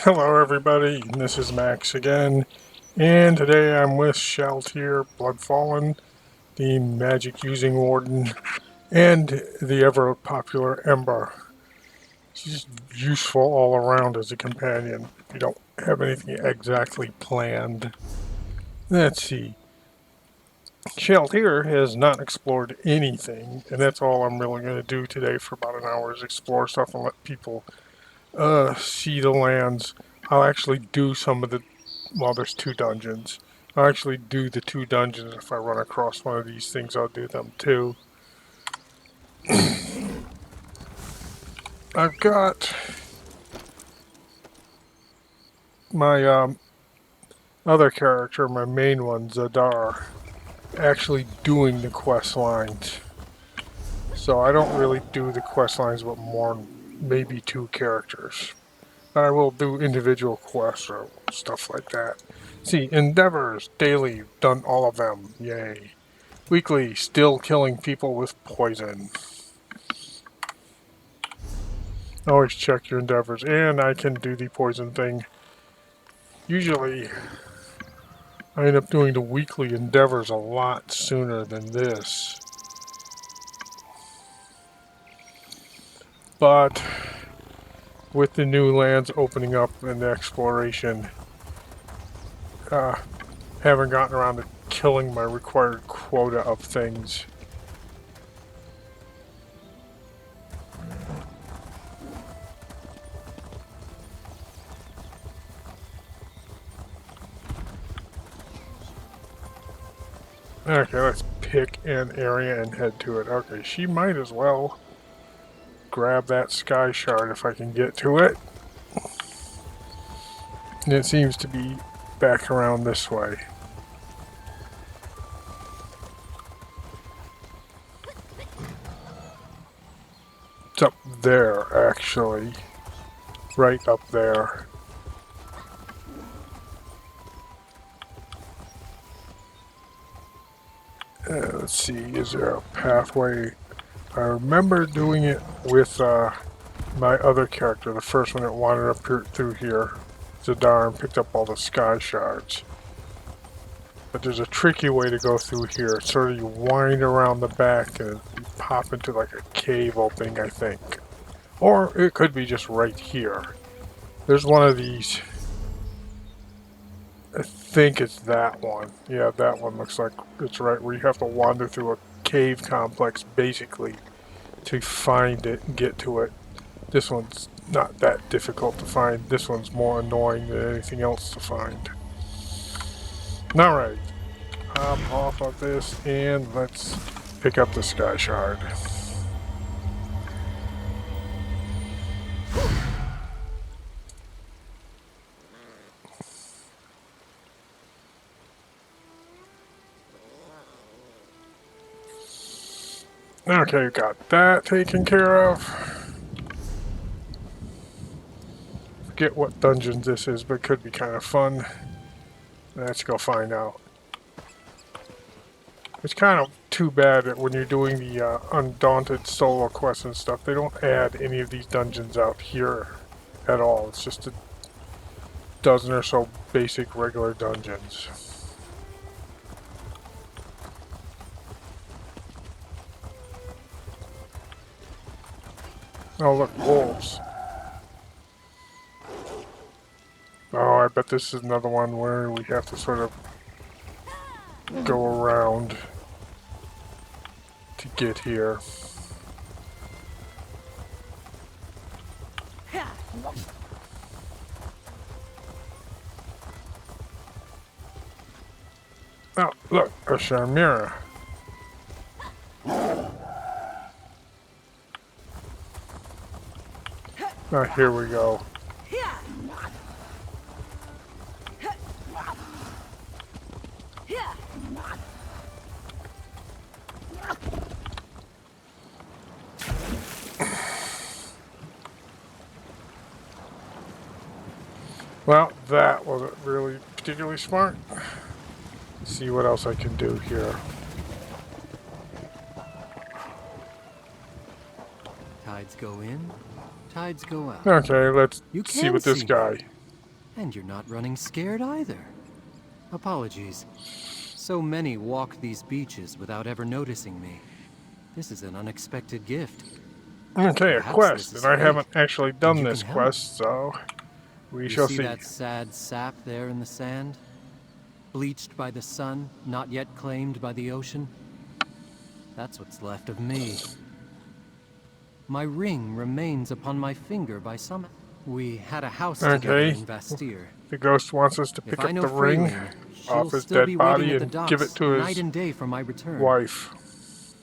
Hello everybody, this is Max again, and today I'm with Shalltear, Bloodfallen, the magic-using warden, and the ever-popular Ember. She's useful all around as a companion if you don't have anything exactly planned. Let's see. Shalltear has not explored anything, and that's all I'm really going to do today for about an hour is explore stuff and let people see the lands. I'll actually do some of the, well, there's two dungeons. I'll actually do the two dungeons. If I run across one of these things, I'll do them too. I've got my other character, my main one, Zadar, actually doing the quest lines. So I don't really do the quest lines with more, maybe two characters. But I will do individual quests or stuff like that. See, endeavors, daily, done all of them, yay. Weekly, still killing people with poison. Always check your endeavors, and I can do the poison thing. Usually, I end up doing the weekly endeavors a lot sooner than this. But with the new lands opening up and the exploration, haven't gotten around to killing my required quota of things. Okay, let's pick an area and head to it. Okay, she might as well grab that sky shard if I can get to it. And it seems to be back around this way. It's up there, actually. Right up there. Let's see, is there a pathway? I remember doing it with my other character, the first one that wandered up here, through here. Zadar, and picked up all the sky shards. But there's a tricky way to go through here. Sort of you wind around the back and you pop into like a cave opening, I think. Or it could be just right here. There's one of these. I think it's that one. Yeah, that one looks like it's right where you have to wander through a cave complex basically to find it and get to it. This one's not that difficult to find. This one's more annoying than anything else to find. Alright. Hop off of this and let's pick up the sky shard. Okay, got that taken care of. Forget what dungeon this is, but it could be kind of fun. Let's go find out. It's kind of too bad that when you're doing the Undaunted solo quests and stuff, they don't add any of these dungeons out here at all. It's just a dozen or so basic regular dungeons. Oh look, wolves. Oh, I bet this is another one where we have to sort of go around to get here. Oh, look, a Shamira. Oh, here we go. Well, that wasn't really particularly smart. Let's see what else I can do here. Tides go in, tides go out. Okay, let's You see can what this see guy. me. And you're not running scared either. Apologies. So many walk these beaches without ever noticing me. This is an unexpected gift. Okay, a Perhaps this quest, is and I fate, haven't actually and done you this can help. quest, so we You shall see see. that sad sap there in the sand? Bleached by the sun, not yet claimed by the ocean? That's what's left of me. My ring remains upon my finger by some... We had a house together Okay, in Shalltear. the ghost wants us to If pick I up know the ring Freyline, off she'll his still be dead waiting body at the and give it docks to night his and day for my return. wife.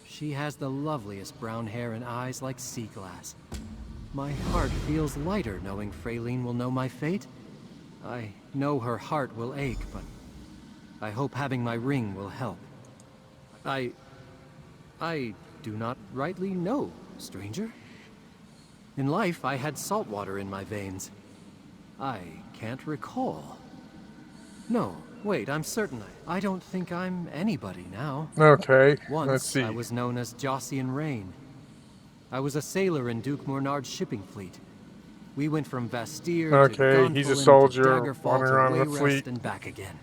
She has the loveliest brown hair and eyes like sea glass. My heart feels lighter knowing Freyline will know my fate. I know her heart will ache, but I hope having my ring will help. I do not rightly know, stranger. In life, I had salt water in my veins. I can't recall. No, wait, I'm certain. I don't think I'm anybody now. Okay, let's Once, I see. was known as Jossian Rain. I was a sailor in Duke Mornard's shipping fleet. We went from Shalltear to Okay, he's a Gonfalon to soldier Daggerfall wandering to around in the Wayrest fleet. and back again.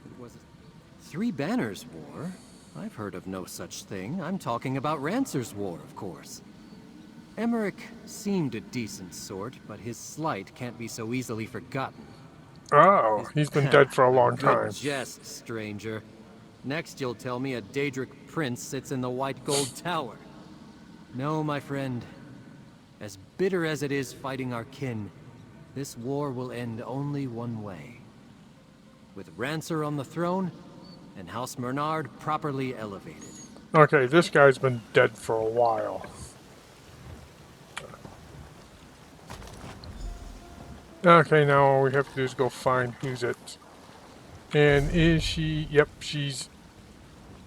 It was a Three Banners War? I've heard of no such thing. I'm talking about Rancer's War, of course. Emmerich seemed a decent sort, but his slight can't be so easily forgotten. Oh, he's been dead for a A long good time. jest, stranger. Next you'll tell me a Daedric prince sits in the White Gold Tower. No, my friend. As bitter as it is fighting our kin, this war will end only one way. With Rancer on the throne, and House Mernard properly elevated. Okay, this guy's been dead for a while. Okay, now all we have to do is go find who's it. And is she... Yep, she's...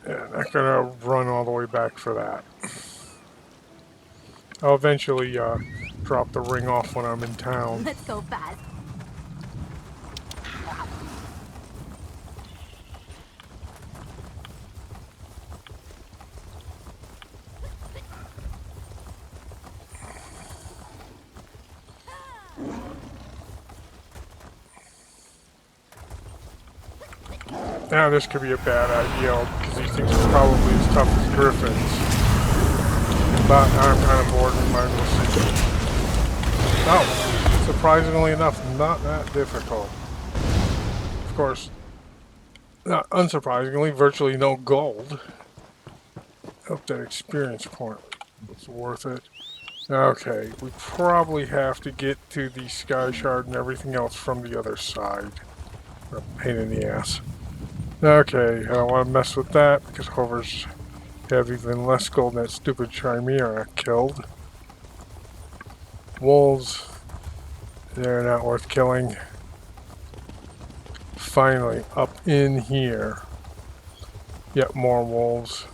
not gonna run all the way back for that. I'll eventually drop the ring off when I'm in town. Let's go fast. Now this could be a bad idea because these things are probably as tough as griffins. But I'm kind of bored and might as well see. Oh, surprisingly enough, not that difficult. Of course, not unsurprisingly, virtually no gold. Hope that experience point was worth it. Okay, we probably have to get to the sky shard and everything else from the other side. A pain in the ass. Okay, I don't want to mess with that because Hovers have even less gold than that stupid Chimera killed. Wolves, they're not worth killing. Finally, up in here. Yet more wolves.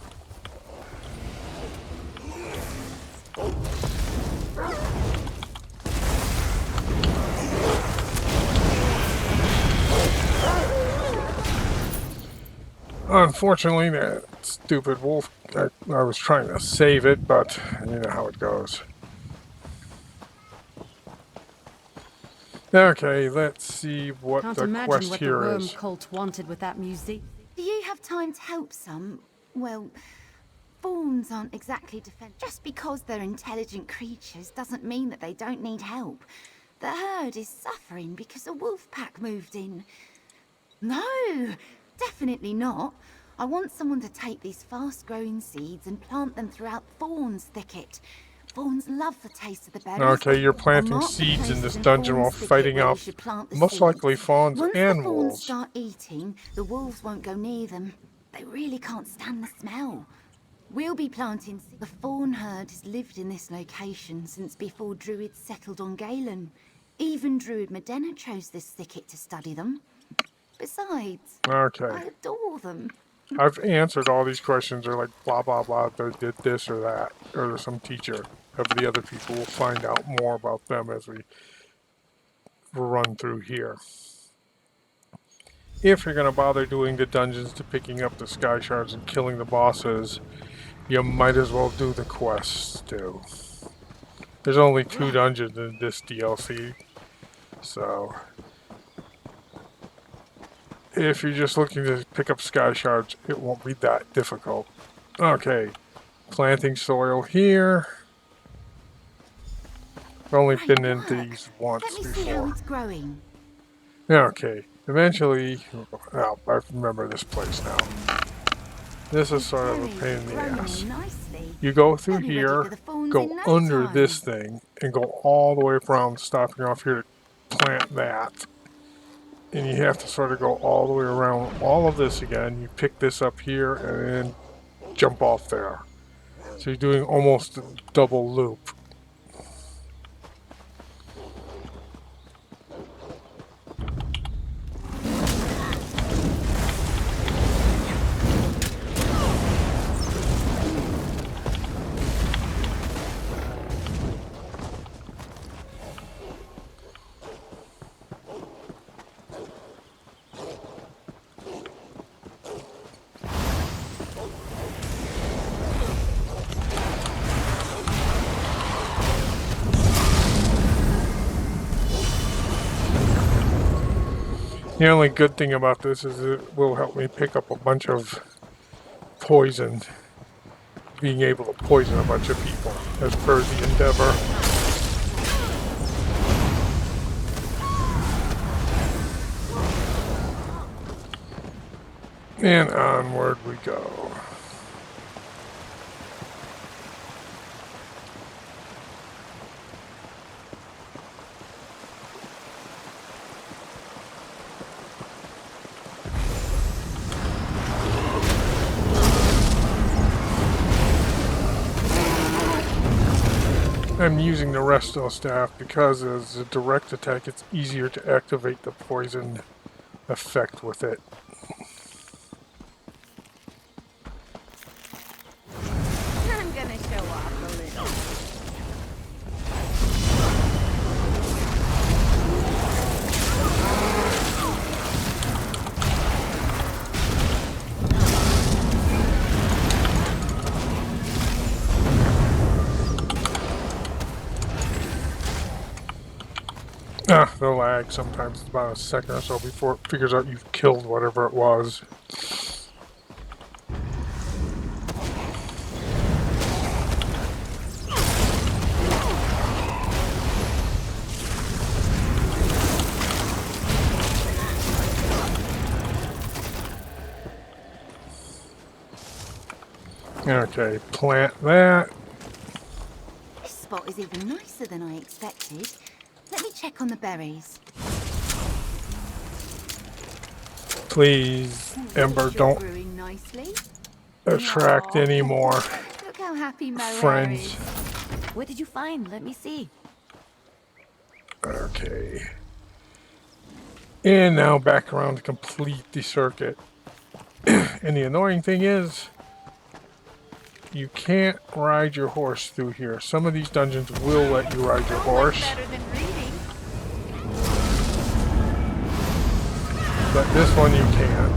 Unfortunately, that stupid wolf, I was trying to save it, but you know how it goes. Okay, let's see what Can't the imagine quest what the here worm is. cult wanted with that music. Do you have time to help some? Well, fawns aren't exactly defensive. Just because they're intelligent creatures doesn't mean that they don't need help. The herd is suffering because a wolf pack moved in. No, definitely not. I want someone to take these fast-growing seeds and plant them throughout Fawn's thicket. Fawns love the taste of the berries. Okay, you're I'll planting mark the seeds in places this in dungeon while Fawn's thicket fighting where we off should plant the most likely seeds. fawns Once and the fawns wolves. start eating, the wolves won't go near them. They really can't stand the smell. We'll be planting seeds. The fawn herd has lived in this location since before druids settled on Galen. Even Druid Medena chose this thicket to study them. Besides, Okay. I adore them. I've answered all these questions. They're like blah blah blah. They did this or that, or some teacher of the other people. We'll find out more about them as we run through here. If you're gonna bother doing the dungeons to picking up the sky shards and killing the bosses, you might as well do the quests too. There's only 2 dungeons in this DLC, So, if you're just looking to pick up sky shards, it won't be that difficult. Okay, planting soil here. I've only Great been in work. these once Let me see how before. it's growing. Okay, eventually, oh, I remember this place now. This is These sort of a berries pain are in the growing ass. in nicely. You go They'll through be ready for here, the fawns go in no under time. this thing, and go all the way around, stopping off here to plant that. And you have to sort of go all the way around all of this again. You pick this up here and then jump off there. So you're doing almost a double loop. The only good thing about this is it will help me pick up a bunch of poison, being able to poison a bunch of people as per the endeavor. And onward we go. I'm using the resto staff because as a direct attack, it's easier to activate the poison effect with it. I'm gonna show off a little. The lag, sometimes it's about a second or so before it figures out you've killed whatever it was. Okay, plant that. This spot is even nicer than I expected. Let me check on the berries. Please, Ember, Sure don't brewing nicely. attract Aw. any more Look how happy Mohair friends. is. What did you find? Let me see. Okay. And now back around to complete the circuit. And the annoying thing is, you can't ride your horse through here. Some of these dungeons will let you ride your horse, Better than reading. but this one you can't.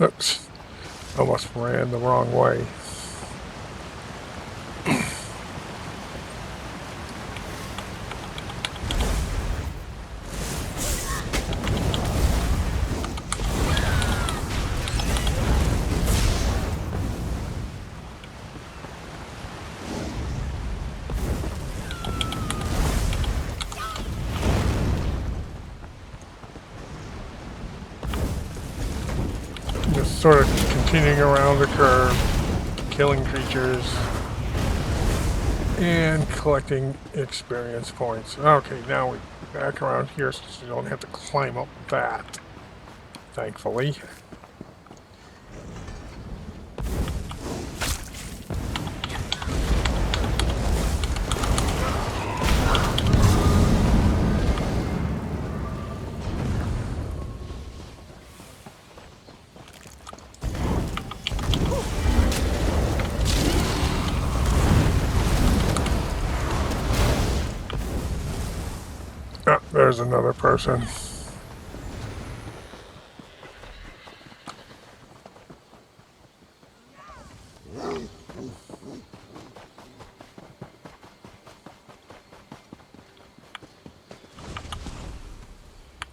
Oops, almost ran the wrong way. Just sort of continuing around the curve, killing creatures, and collecting experience points. Okay, now we're back around here so you don't have to climb up that, thankfully. there's another person.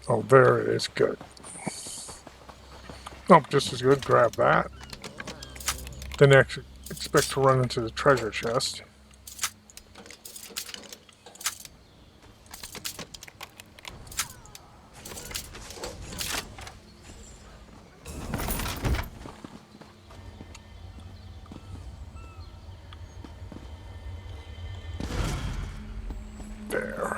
Oh, there it is. Good. Oh, just as good. Grab that. Then expect to run into the treasure chest. There.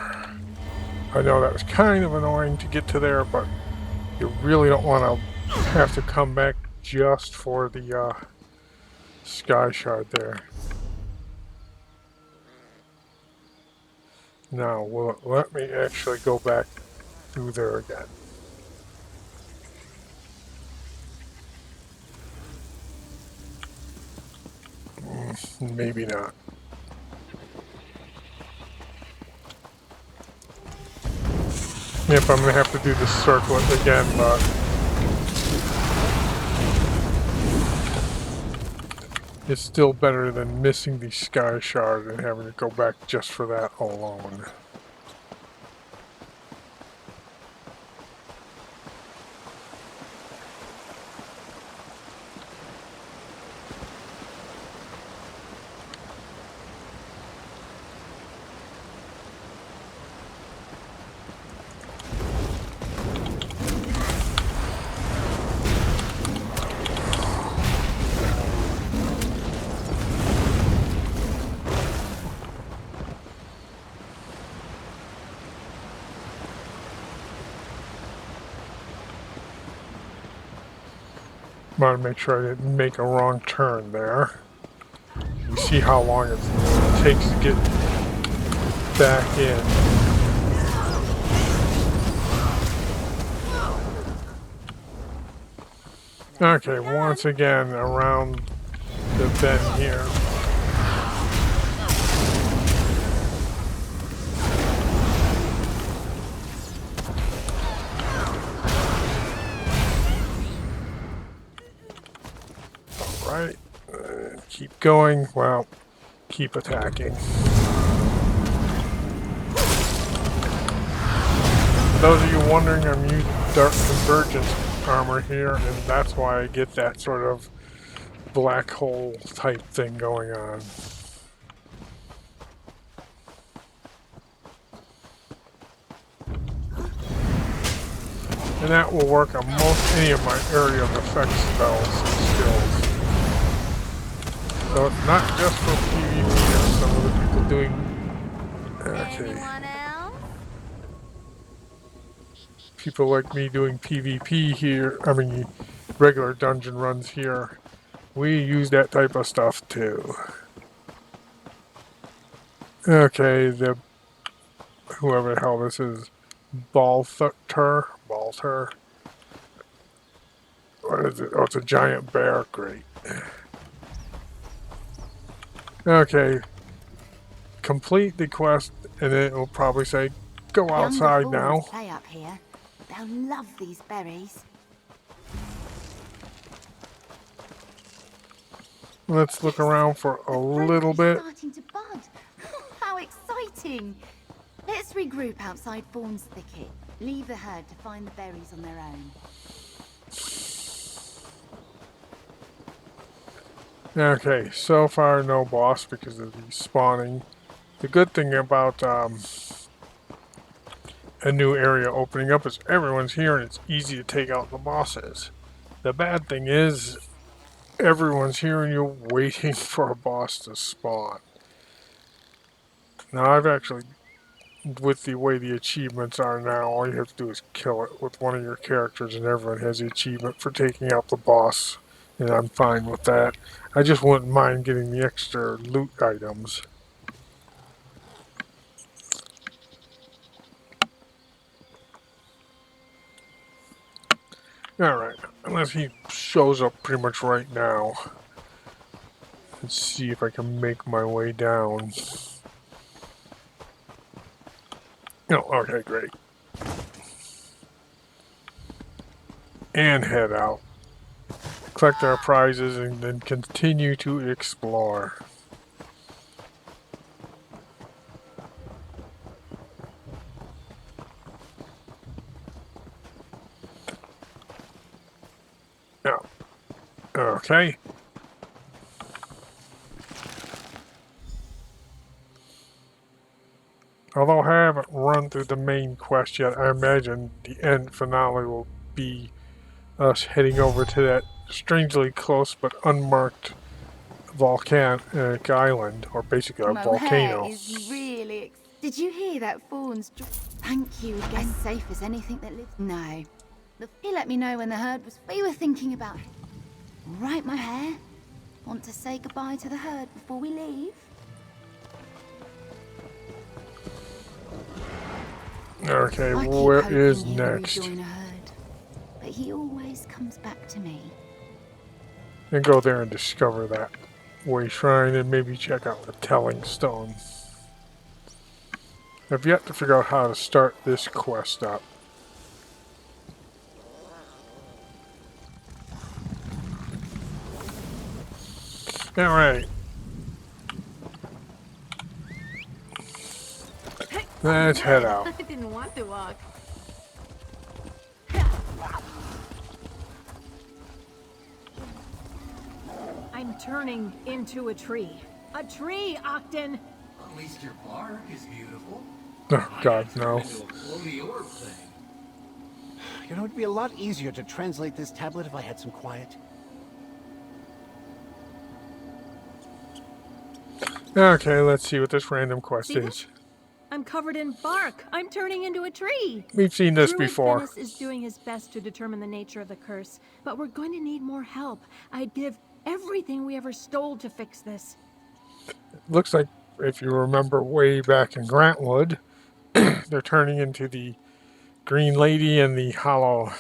I know that was kind of annoying to get to there, but you really don't want to have to come back just for the sky shard there. Now, will it let me actually go back through there again? Maybe not. Yep, I'm going to have to do the circlet again, but it's still better than missing the sky shard and having to go back just for that alone. Want to make sure I didn't make a wrong turn there. You see how long it takes to get back in. Okay, once again around the bend here. Alright, keep going, well, keep attacking. For those of you wondering, I'm using Dark Convergence armor here, and that's why I get that sort of black hole type thing going on. And that will work on most any of my area of effect spells and skills. So it's not just for PvP as some of the people doing. Okay. Anyone else? People like me doing PvP here, I mean regular dungeon runs here, we use that type of stuff too. Okay, whoever the hell this is, Balthur. What is it? Oh, it's a giant bear. Great. Okay, complete the quest, and then it will probably say, go outside now. Play up here. They'll love these berries. Let's look around for a little bit. Starting to bud. How exciting! Let's regroup outside Fawn's thicket. Leave the herd to find the berries on their own. Okay, so far no boss because of the spawning. The good thing about a new area opening up is everyone's here and it's easy to take out the bosses. The bad thing is everyone's here and you're waiting for a boss to spawn. Now I've actually, with the way the achievements are now, all you have to do is kill it with one of your characters and everyone has the achievement for taking out the boss. And I'm fine with that. I just wouldn't mind getting the extra loot items. Alright, unless he shows up pretty much right now. Let's see if I can make my way down. Oh, okay, great. and head out. Collect our prizes and then continue to explore. Yeah. Okay. Although I haven't run through the main quest yet, I imagine the end finale will be us heading over to that strangely close but unmarked volcanic island, or basically a Mohair volcano. is really... Did you hear that fawn's... Thank you again. As safe as anything that lives... No. He let me know when the herd was... We were thinking about... Right, Mohair? Want to say goodbye to the herd before we leave? Okay, I keep where hoping is he'll next? rejoin a herd, but he always comes back to me. And go there and discover that way shrine and maybe check out the telling stone. I've yet to figure out how to start this quest up. Alright. Let's head out. I didn't want to walk. I'm turning into a tree. A tree, Octon! At least your bark is beautiful. Oh, God, no. You know, it'd be a lot easier to translate this tablet if I had some quiet. Okay, let's see what this random quest See is. this? I'm covered in bark. I'm turning into a tree. We've seen this Druid before. Venice is doing his best to determine the nature of the curse, but we're going to need more help. I'd give everything we ever stole to fix this. Looks like, if you remember way back in Grantwood, they're turning into the Green Lady and the Hollow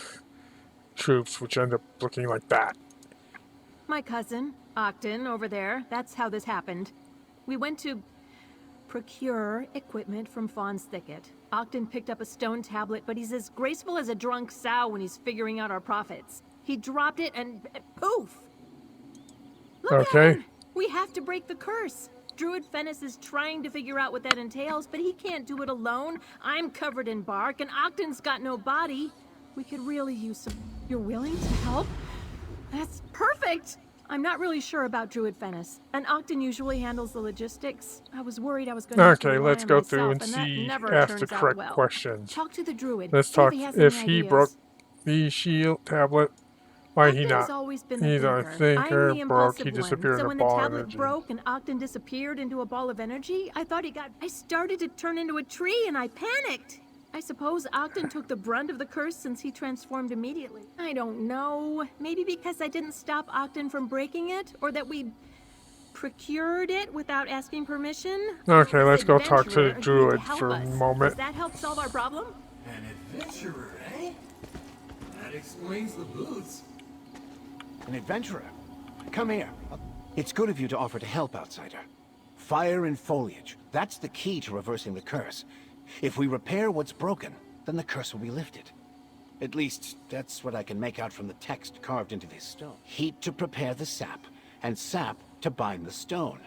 troops, which end up looking like that. My cousin, Octon, over there, that's how this happened. We went to procure equipment from Fawn's Thicket. Octon picked up a stone tablet, but he's as graceful as a drunk sow when he's figuring out our profits. He dropped it and poof! Look Okay. at him! We have to break the curse. Druid Fennis is trying to figure out what that entails, but he can't do it alone. I'm covered in bark, and Octon's got no body. We could really use some... You're willing to help? That's perfect! I'm not really sure about Druid Fennis, and Octon usually handles the logistics. I was worried I was going to have to Okay, rely let's on go myself, through and and that see, never ask the turns out correct well. questions. Talk to the Druid. Let's See talk, if he has if any he ideas. broke the shield tablet, why he Octon's not? always been the He's a thinker. thinker, I'm the broke, he impulsive disappeared one. in So a when the ball of tablet energy. broke and Octon disappeared into a ball of energy, I thought I started to turn into a tree and I panicked. I suppose Octon took the brunt of the curse since he transformed immediately. I don't know. Maybe because I didn't stop Octon from breaking it, or that we procured it without asking permission. Okay, This let's go talk to the adventurer agreed to druid help for a us. moment. Does that help solve our problem? An adventurer, eh? That explains the boots. An adventurer? Come here. It's good of you to offer to help, outsider. Fire and foliage. That's the key to reversing the curse. If we repair what's broken, then the curse will be lifted. At least, that's what I can make out from the text carved into this stone. Heat to prepare the sap, and sap to bind the stone.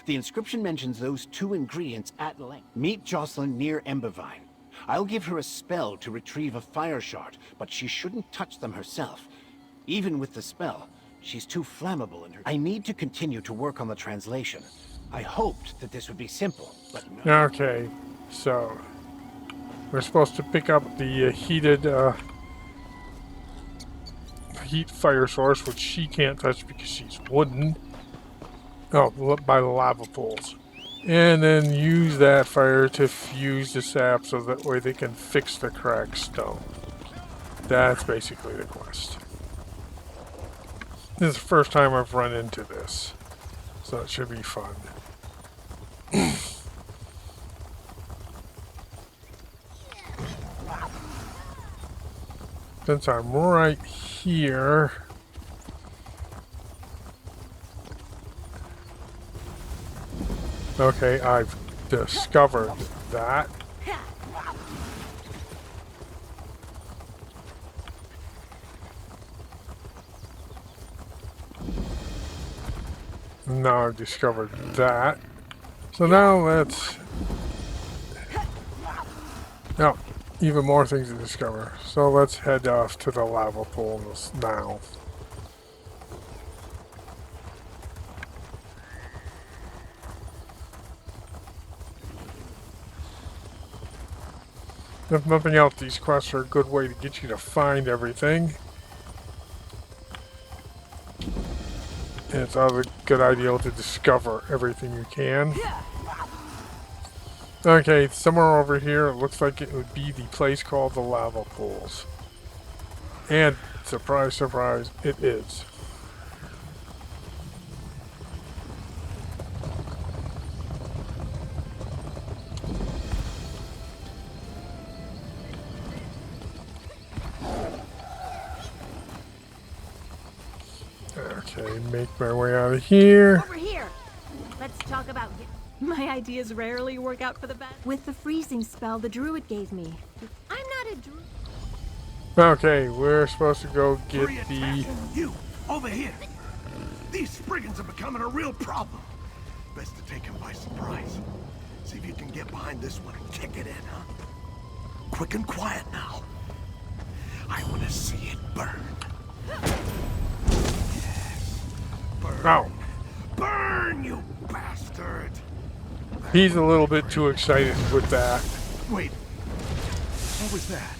The inscription mentions those two ingredients at length. Meet Jocelyn near Embervine. I'll give her a spell to retrieve a fire shard, but she shouldn't touch them herself. Even with the spell, she's too flammable in her... I need to continue to work on the translation. I hoped that this would be simple, but no. Okay, so we're supposed to pick up the heat fire source, which she can't touch because she's wooden. Oh, by the lava pools. And then use that fire to fuse the sap so that way they can fix the cracked stone. That's basically the quest. This is the first time I've run into this, so it should be fun. Since I'm right here, okay, I've discovered that. Now I've discovered that. So now let's... Oh, even more things to discover. So let's head off to the lava pools now. If nothing else, these quests are a good way to get you to find everything. And it's always a good idea to discover everything you can. Okay, somewhere over here, it looks like it would be the place called the lava pools. And, surprise, surprise, it is. Okay, make my way out of here. Over here. Let's talk about my ideas rarely work out for the best. With the freezing spell the druid gave me. I'm not a druid. Okay, we're supposed to go get the... You, over here! These Spriggans are becoming a real problem. Best to take him by surprise. See if you can get behind this one and kick it in, huh? Quick and quiet now. I want to see it burn. Yes. Burn. Ow. Burn, you bastard! He's a little bit too excited with that. Wait. What was that?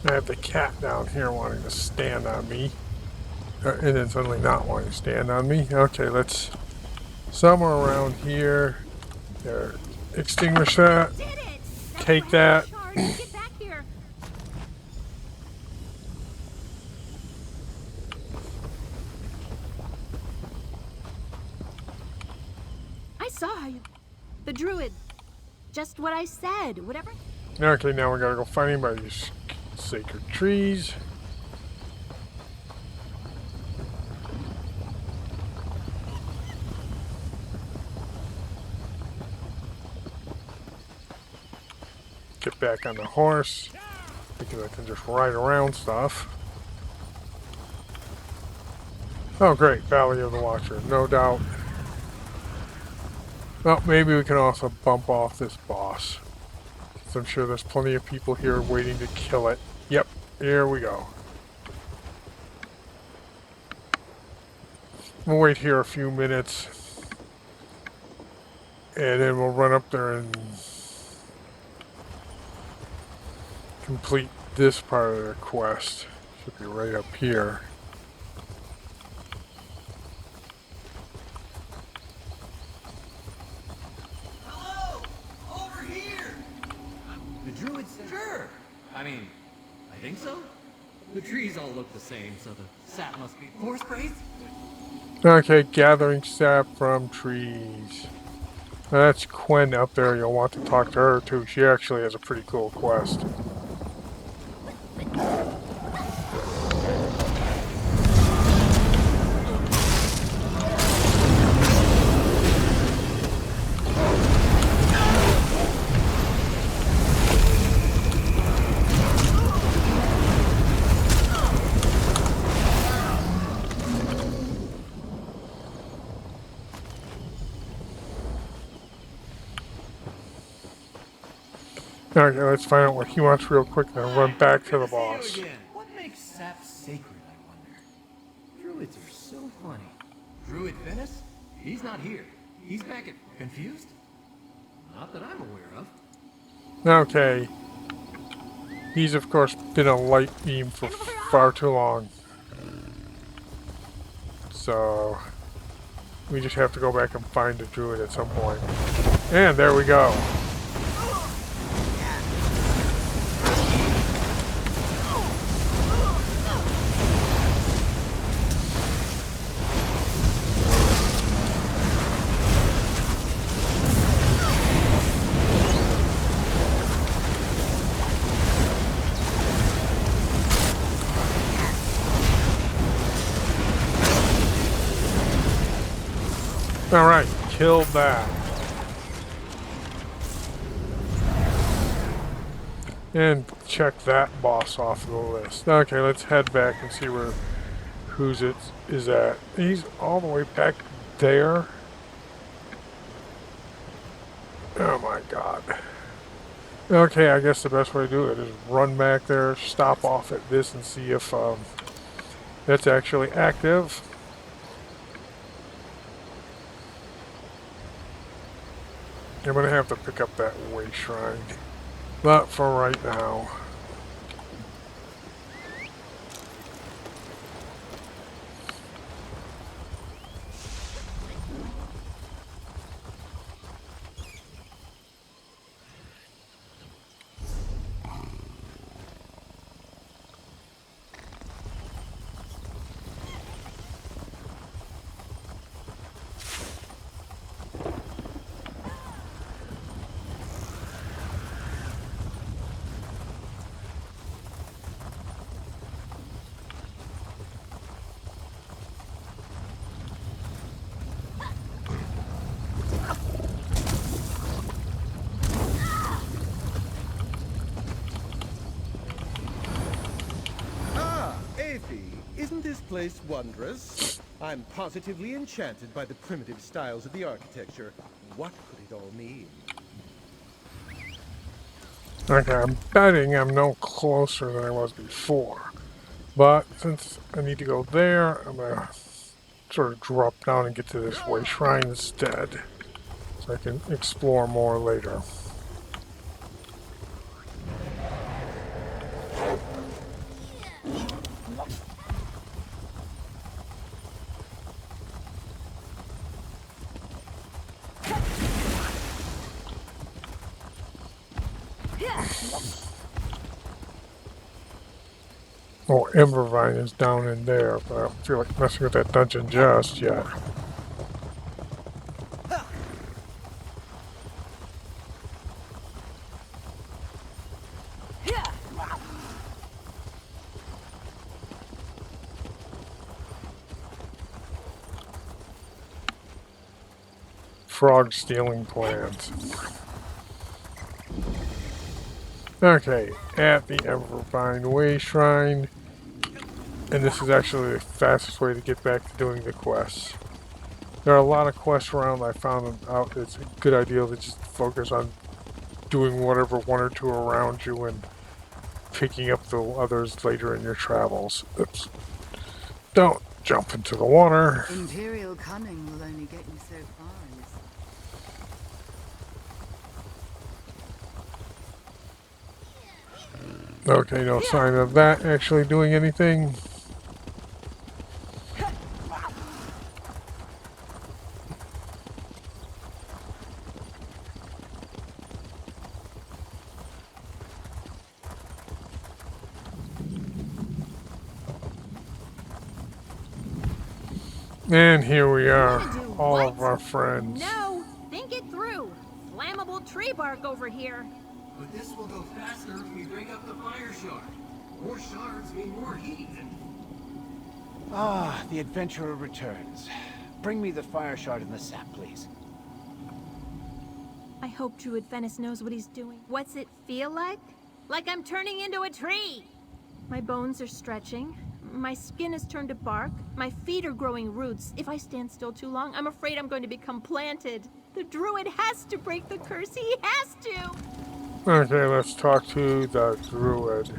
I have the cat down here wanting to stand on me. And then suddenly not wanting to stand on me. Okay, let's... Somewhere around here. There. Extinguish that. Did it! That's Take my that. charge. Get back here. I saw how you... The druid. Just what I said. Whatever. Okay, now we gotta go find him by these sacred trees. Get back on the horse because I can just ride around stuff. Oh great, Valley of the Watcher, no doubt. Well, maybe we can also bump off this boss. So I'm sure there's plenty of people here waiting to kill it. Yep, here we go. We'll wait here a few minutes. And then we'll run up there and complete this part of the quest. Should be right up here. Hello! Over here! The druid said... Sure! I mean, I think so. The trees all look the same, so the sap must be forest sprays. Okay, gathering sap from trees. That's Quinn up there. You'll want to talk to her too. She actually has a pretty cool quest. Okay, let's find out what he wants real quick, then run back to the boss. What makes sap sacred, I wonder? Druids are so funny. Druid Venice? He's not here. He's back at... Confused? Not that I'm aware of. Okay. He's, of course, been a light beam for far too long. So... we just have to go back and find the druid at some point. And there we go. Alright, killed that. And check that boss off the list. Okay, let's head back and see where whose it is at. He's all the way back there. Oh my god. Okay, I guess the best way to do it is run back there, stop off at this and see if that's actually active. I'm gonna have to pick up that way shrine. But for right now. Isn't this place wondrous? I'm positively enchanted by the primitive styles of the architecture. What could it all mean? Okay, I'm betting I'm no closer than I was before. But since I need to go there, I'm gonna sort of drop down and get to this way shrine instead. So I can explore more later. Oh, Embervine is down in there, but I don't feel like messing with that dungeon just yet. Frog stealing plants. Okay, at the Embervine Way Shrine. And this is actually the fastest way to get back to doing the quests. There are a lot of quests around. I found out it's a good idea to just focus on doing whatever one or two around you and picking up the others later in your travels. Oops. Don't jump into the water. Imperial cunning will only get you so far in this. Okay, no sign of that actually doing anything. And here we are, all what? of our friends. No, think it through. Flammable tree bark over here. But this will go faster if we break up the fire shard. More shards mean more heat and... Ah, the adventurer returns. Bring me the fire shard and the sap, please. I hope Druid Venice knows what he's doing. What's it feel like? Like I'm turning into a tree! My bones are stretching. My skin has turned to bark. My feet are growing roots. If I stand still too long, I'm afraid I'm going to become planted. The druid has to break the curse. He has to! Okay, let's talk to the druid.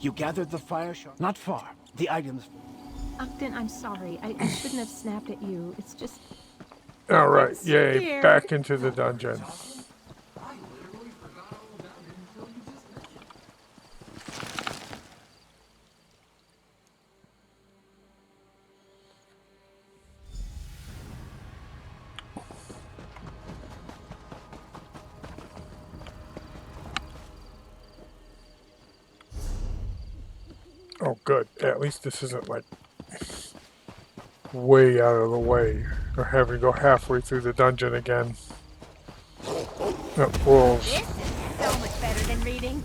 You gathered the fire shard? Not far. The items... Ogden, I'm sorry. I shouldn't have snapped at you. It's just... Alright, I'm yay, scared. back into the dungeon. I literally forgot all about it until you just mentioned it. Oh good, at least this isn't like way out of the way. Or having to go halfway through the dungeon again. Oh, wolves. This is so much better than reading.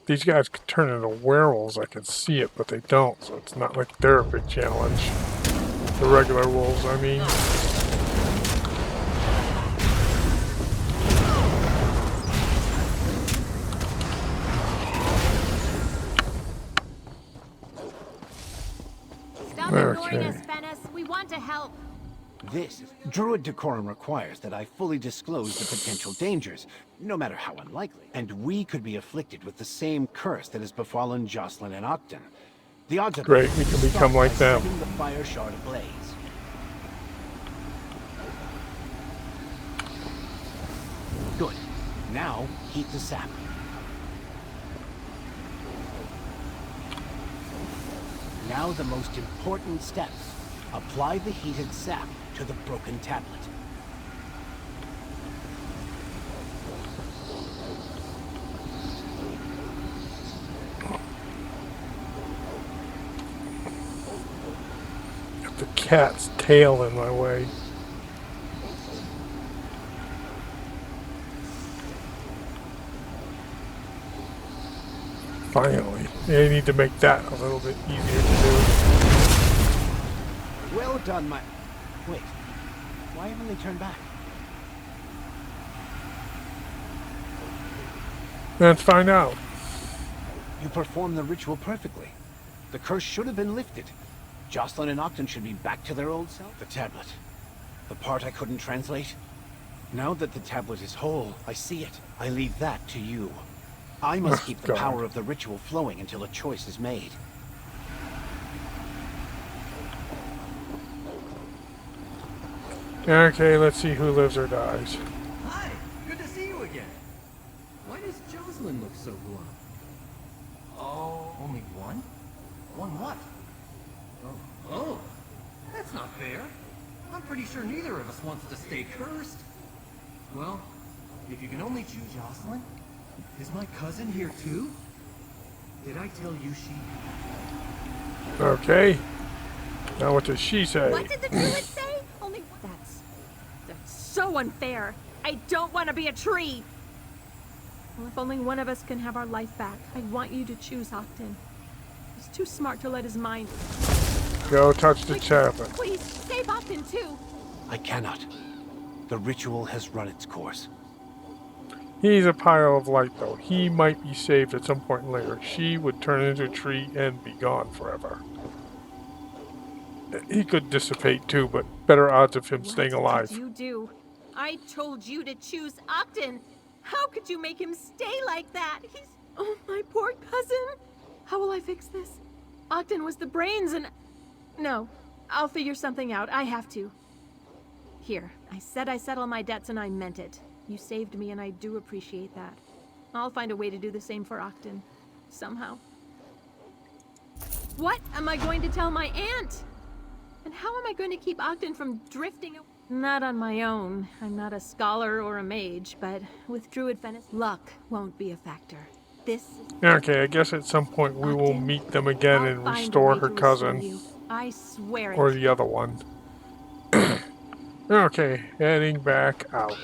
These guys could turn into werewolves, I can see it, but they don't, so it's not like they're a big challenge. The regular wolves, I mean. Stop ignoring us, Venice. We want to help. This Druid decorum requires that I fully disclose the potential dangers, no matter how unlikely. And we could be afflicted with the same curse that has befallen Jocelyn and Ogden. The odds of Great, we can become like them. setting the fire shard ablaze. Good. Now, heat the sap. Now the most important steps. Apply the heated sap to the broken tablet. Got the cat's tail in my way. Finally. I need to make that a little bit easier to do. Well done, my... Wait. Why haven't they turned back? Let's find out. You performed the ritual perfectly. The curse should have been lifted. Jocelyn and Ogden should be back to their old self. The tablet. The part I couldn't translate. Now that the tablet is whole, I see it. I leave that to you. I must keep the power of the ritual flowing until a choice is made. Okay, let's see who lives or dies. Hi, good to see you again. Why does Jocelyn look so glum? Oh, only one? One what? Oh, that's not fair. I'm pretty sure neither of us wants to stay cursed. Well, if you can only choose Jocelyn, is my cousin here too? Did I tell you she... Okay. Now what does she say? What did the druid say? Only that's so unfair. I don't want to be a tree. Well, if only one of us can have our life back, I want you to choose Ogden. He's too smart to let his mind... Go touch the Like, tablet. Please, save Ogden too. I cannot. The ritual has run its course. He's a pile of light, though. He might be saved at some point later. She would turn into a tree and be gone forever. He could dissipate too, but better odds of him staying alive. What did you do? I told you to choose Ogden. How could you make him stay like that? He's... Oh, my poor cousin. How will I fix this? Ogden was the brains and... No, I'll figure something out. I have to. Here, I said I settle my debts and I meant it. You saved me and I do appreciate that. I'll find a way to do the same for Ogden. Somehow. What am I going to tell my aunt? And how am I going to keep Ogden from drifting away? Not on my own. I'm not a scholar or a mage, but with Druid Venice, luck won't be a factor. This is... Okay, I guess at some point we will meet them again and I'll find a restore way her to cousin. restore you. I swear it. Or the other one. Okay, heading back out.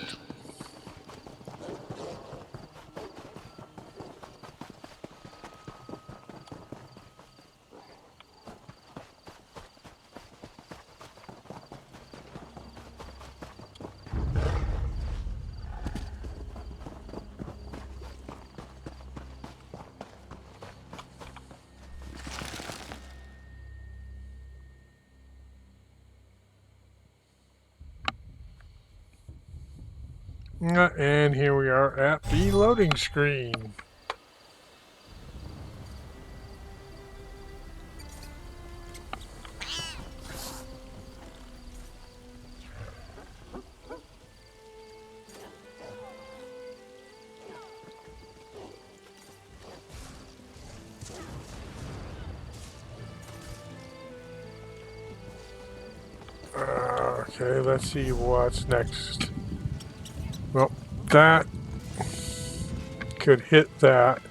And here we are at the loading screen. Okay, let's see what's next. Well, that could hit that.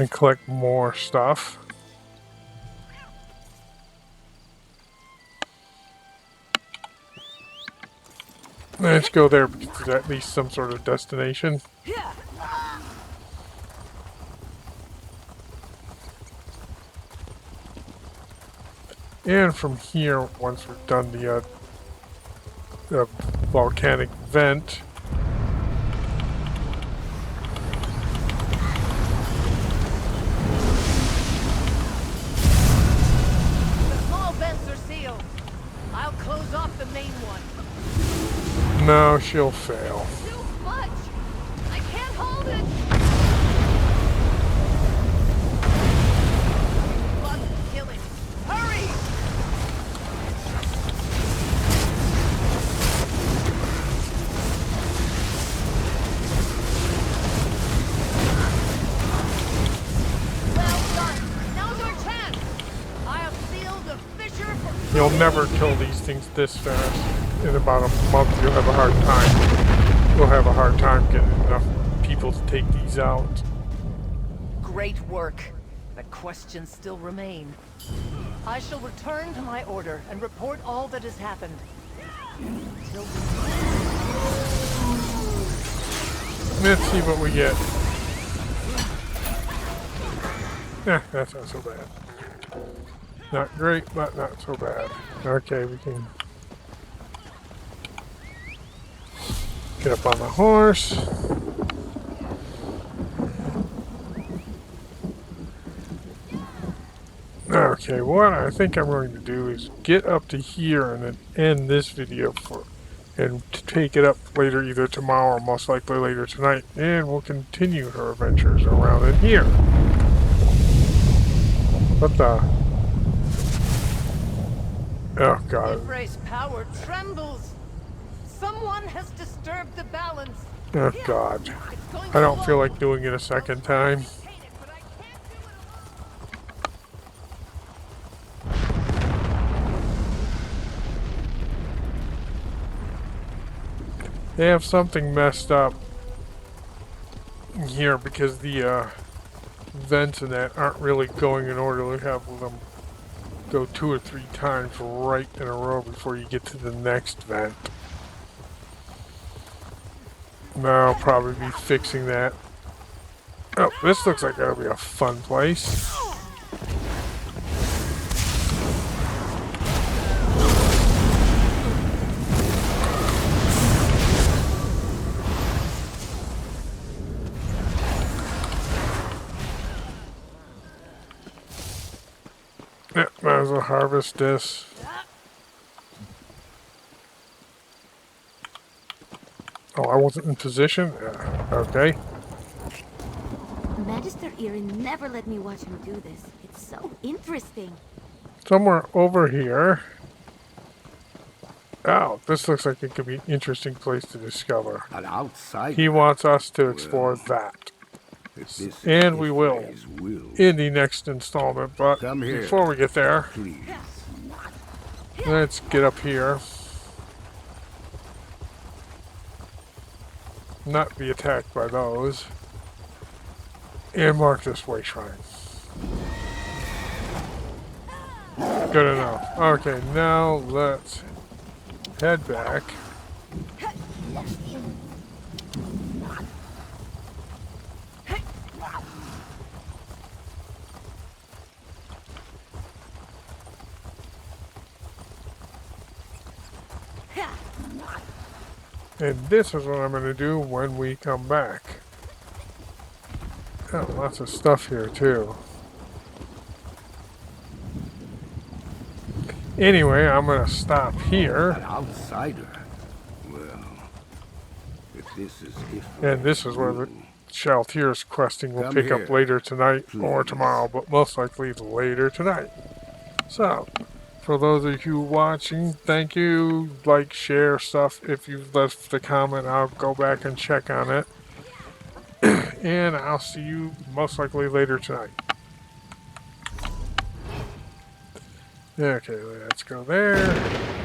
and collect more stuff. Let's go there because there's at least some sort of destination. And from here, once we've done the volcanic vent, The small vents are sealed. I'll close off the main one. no, she'll fail. Too much! I can't hold it! Blood killing. Hurry! Well done! Now's our chance! I have sealed the fissure for... You'll never kill these things this fast. In about a month, you'll have a hard time. You'll have a hard time getting enough people to take these out. Great work, but questions still remain. I shall return to my order and report all that has happened. Until Let's see what we get. That's not so bad. Not great, but not so bad. Okay, we can get up on the horse. Okay, what I think I'm going to do is get up to here and then end this video and to take it up later, either tomorrow or most likely later tonight, and we'll continue her adventures around in here. What the? Oh god. Embrace power trembles. Someone has disturbed the balance. Oh god. I don't feel like doing it a second time. They have something messed up here because the vents and that aren't really going in order. They have them go 2 or 3 times right in a row before you get to the next vent. Now I'll probably be fixing that. Oh, this looks like that'll be a fun place. Yeah, might as well harvest this. Oh, I wasn't in position? Okay. Magister Erin never let me watch him do this. It's so interesting. Somewhere over here. Oh, this looks like it could be an interesting place to discover. An outside. He wants us to explore that. And we will in the next installment, but before we get there, let's get up here. Not be attacked by those. And mark this way shrine. Good enough. Okay, now let's head back. And this is what I'm going to do when we come back. Oh, lots of stuff here too. Anyway, I'm going to stop here. An outsider. Well, if this is and this is where the Shalltear's questing will pick up later tonight or tomorrow, but most likely later tonight. So, for those of you watching, thank you. Like, share stuff. If you've left the comment, I'll go back and check on it. And I'll see you most likely later tonight. Okay, let's go there.